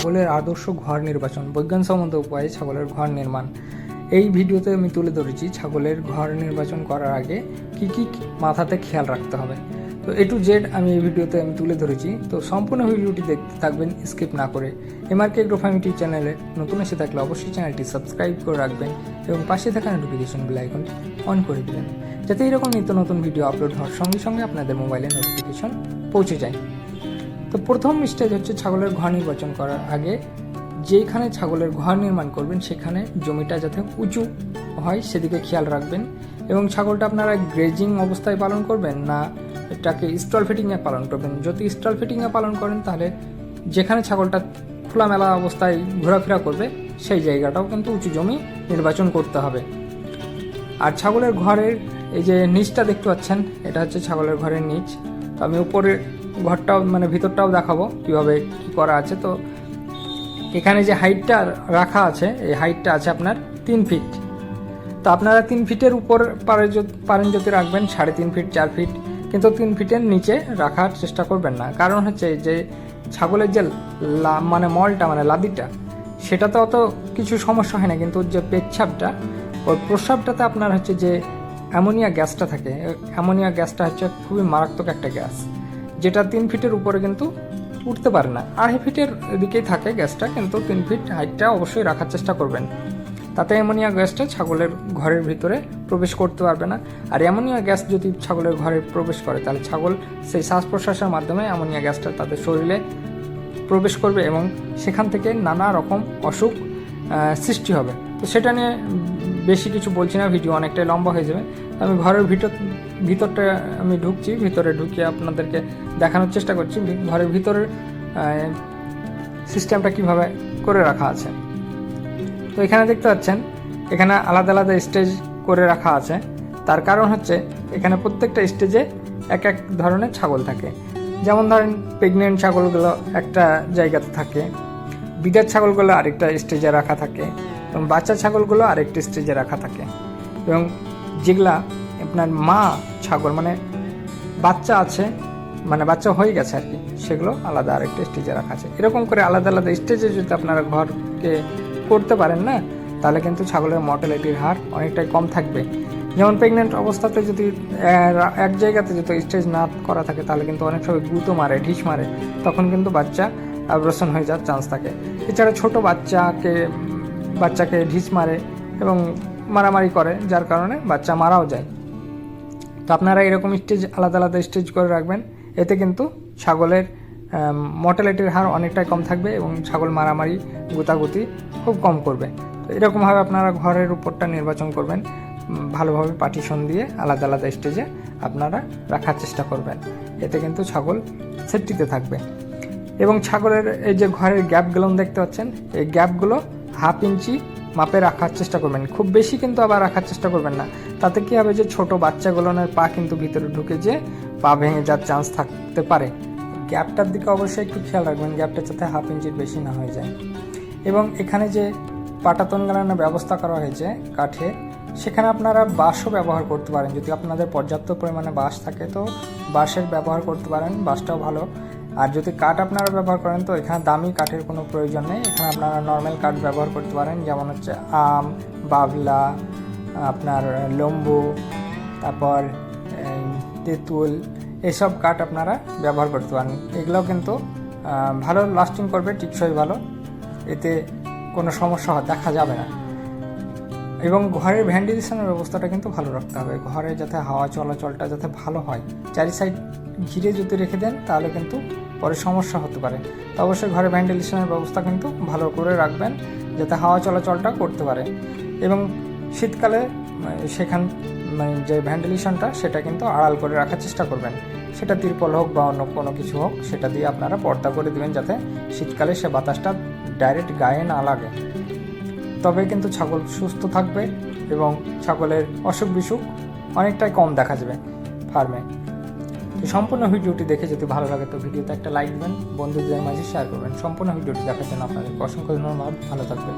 ছাগলের আদর্শ ঘর নির্বাচন, বৈজ্ঞানসম্মত উপায়ে ছাগলের ঘর নির্মাণ। এই ভিডিওতে আমি তুলে ধরেছি ছাগলের ঘর নির্বাচন করার আগে কি কি মাথাতে খেয়াল রাখতে হবে। তো A to Z আমি এই ভিডিওতে তুলে ধরেছি। তো সম্পূর্ণ ভিডিওটি দেখতে থাকবেন স্কিপ না করে। MRK Agro Farm ইউটিউব চ্যানেলে নতুন এসে থাকলে অবশ্যই চ্যানেলটি সাবস্ক্রাইব করে রাখবেন এবং পাশে থাকা নোটিফিকেশন বেল আইকনটি অন করে দেবেন, যাতে এরকম নিত্য নতুন ভিডিও আপলোড হওয়ার সঙ্গে সঙ্গে আপনাদের মোবাইলে নোটিফিকেশন পৌঁছে যায়। তো প্রথম স্টেজ হচ্ছে ছাগলের ঘর নির্বাচন করার আগে যেখানে ছাগলের ঘর নির্মাণ করবেন সেখানে জমিটা যাতে উঁচু হয় সেদিকে খেয়াল রাখবেন। এবং ছাগলটা আপনারা গ্রেজিং অবস্থায় পালন করবেন না এটাকে স্টল ফিটিংয়ে পালন করবেন। যদি স্টল ফিটিংয়ে পালন করেন তাহলে যেখানে ছাগলটা খোলামেলা অবস্থায় ঘোরাফেরা করবে সেই জায়গাটাও কিন্তু উঁচু জমি নির্বাচন করতে হবে। আর ছাগলের ঘরের এই যে নিচটা দেখতে পাচ্ছেন, এটা হচ্ছে ছাগলের ঘরের নিচ। তো আমি উপরের ঘরটাও ভিতরটাও দেখাবো কীভাবে কী করা আছে। তো এখানে যে হাইটটা রাখা আছে, এই হাইটটা আছে আপনার 3 ফিট। তো আপনারা 3 ফিটের উপর পারেন যদি রাখবেন 3.5 ফিট 4 ফিট, কিন্তু 3 ফিটের নিচে রাখার চেষ্টা করবেন না। কারণ হচ্ছে যে ছাগলের যে মলটা লাদিটা সেটাতে অত কিছু সমস্যা হয় না, কিন্তু যে পেচ্ছাপটা ওই প্রস্রাবটাতে আপনার হচ্ছে যে অ্যামোনিয়া গ্যাসটা থাকে। অ্যামোনিয়া গ্যাসটা হচ্ছে খুবই মারাত্মক একটা গ্যাস, যেটা 3 ফিটের উপরে কিন্তু উঠতে পারে না। 2.5 ফিটের দিকেই থাকে গ্যাসটা, কিন্তু 3 ফিট হাইটটা অবশ্যই রাখার চেষ্টা করবেন। তাতে অ্যামোনিয়া গ্যাসটা ছাগলের ঘরের ভিতরে প্রবেশ করতে পারবে না। আর অ্যামোনিয়া গ্যাস যদি ছাগলের ঘরে প্রবেশ করে তাহলে ছাগল সেই শ্বাস প্রশ্বাসের মাধ্যমে অ্যামোনিয়া গ্যাসটা তাদের শরীরে প্রবেশ করবে এবং সেখান থেকে নানা রকম অসুখ সৃষ্টি হবে। তো সেটা নিয়ে বেশি কিছু বলছি না, ভিডিও অনেকটাই লম্বা হয়ে যাবে। আমি ঘরের ভিতরটা আমি ঢুকছি, ভিতরে ঢুকিয়ে আপনাদেরকে দেখানোর চেষ্টা করছি ঘরের ভিতরের সিস্টেমটা কিভাবে করে রাখা আছে। তো এখানে দেখতে পাচ্ছেন এখানে আলাদা আলাদা স্টেজ করে রাখা আছে। তার কারণ হচ্ছে এখানে প্রত্যেকটা স্টেজে এক এক ধরনের ছাগল থাকে। যেমন ধরেন প্রেগনেন্ট ছাগলগুলো একটা জায়গাতে থাকে, বিদেশ ছাগলগুলো আরেকটা স্টেজে রাখা থাকে এবং বাচ্চা ছাগলগুলো আরেকটা স্টেজে রাখা থাকে। এবং যেগুলা আপনার মা ছাগল বাচ্চা আছে বাচ্চা হয়ে গেছে আর কি, সেগুলো আলাদা আরেকটা স্টেজে রাখা আছে। এরকম করে আলাদা আলাদা স্টেজে যদি আপনারা ঘরকে করতে পারেন না, তাহলে কিন্তু ছাগলের মর্টালিটির হার অনেকটাই কম থাকবে। যেমন প্রেগনেন্ট অবস্থাতে যদি এক জায়গাতে যদি স্টেজ না করা থাকে তাহলে কিন্তু অনেক সময় গুঁতো মারে, ঢিস মারে, তখন কিন্তু বাচ্চা অ্যাবর্শন হয়ে যাওয়ার চান্স থাকে। এছাড়া ছোট বাচ্চাকে ঢিস মারে এবং মারামারি করে, যার কারণে বাচ্চা মারাও যায়। তো আপনারা এরকম স্টেজ আলাদা আলাদা স্টেজ করে রাখবেন, এতে কিন্তু ছাগলের মর্টালিটির হার অনেকটাই কম থাকবে এবং ছাগল মারামারি গুতাগুতি খুব কম করবে। তো এরকমভাবে আপনারা ঘরের উপরটা নির্বাচন করবেন, ভালোভাবে পার্টিশন দিয়ে আলাদা আলাদা স্টেজে আপনারা রাখার চেষ্টা করবেন, এতে কিন্তু ছাগল সেফটিতে থাকবে। এবং ছাগলের এই যে ঘরের গ্যাপগুলো দেখতে পাচ্ছেন, এই গ্যাপগুলো 1/2 ইঞ্চি মাপে রাখার চেষ্টা করবেন, খুব বেশি কিন্তু আবার রাখার চেষ্টা করবেন না। তাতে কি হবে যে ছোট বাচ্চাগুলোর পা কিন্তু ভিতরে ঢুকে যে পা ভেঙে যাওয়ার চান্স থাকতে পারে। গ্যাপটার দিকে অবশ্যই একটু খেয়াল রাখবেন, গ্যাপটা যাতে 1/2 ইঞ্চির বেশি না হয়ে যায়। এবং এখানে যে পাটাতন গালানোর ব্যবস্থা করা হয়েছে কাঠে, সেখানে আপনারা বাঁশও ব্যবহার করতে পারেন। যদি আপনাদের পর্যাপ্ত পরিমাণে বাঁশ থাকে তো বাঁশের ব্যবহার করতে পারেন, বাঁশটাও ভালো। আর যদি কাঠ আপনারা ব্যবহার করেন তো এখানে দামি কাঠের কোনো প্রয়োজন নেই, এখানে আপনারা নর্মাল কাঠ ব্যবহার করতে পারেন। যেমন হচ্ছে আম, বাবলা, আপনার লম্বু, তারপর তেঁতুল, এসব কাঠ আপনারা ব্যবহার করতে পারেন। এগুলোও কিন্তু ভালো লাস্টিং করবে, টিকসই ভালো, এতে কোনো সমস্যা দেখা যাবে না। এবং ঘরের ভেন্টিলেশনের ব্যবস্থাটা কিন্তু ভালো রাখতে হবে, ঘরে যাতে হাওয়া চলাচলটা যাতে ভালো হয়। 4 সাইড ঘিরে যদি রেখে দেন তাহলে কিন্তু পরে সমস্যা হতে পারে। তো অবশ্যই ঘরে ভেন্টিলেশনের ব্যবস্থা কিন্তু ভালো করে রাখবেন, যাতে হাওয়া চলাচলটা করতে পারে। এবং শীতকালে সেখান যে ভেন্টিলেশনটা সেটা কিন্তু আড়াল করে রাখার চেষ্টা করবেন, সেটা তিরপল হোক বা অন্য কোনো কিছু হোক, সেটা দিয়ে আপনারা পর্দা করে দেবেন যাতে শীতকালে সে বাতাসটা ডাইরেক্ট গায়ে না লাগে। তবে কিন্তু ছাগল সুস্থ থাকবে এবং ছাগলের অসুখ বিসুখ অনেকটাই কম দেখা যাবে ফার্মে। তো সম্পূর্ণ ভিডিওটি দেখে যদি ভালো লাগে তো ভিডিওতে একটা লাইক দেবেন, বন্ধুদের মাঝে শেয়ার করবেন। সম্পূর্ণ ভিডিওটি দেখার জন্য আপনাদের অসংখ্য ধন্যবাদ। ভালো থাকবেন।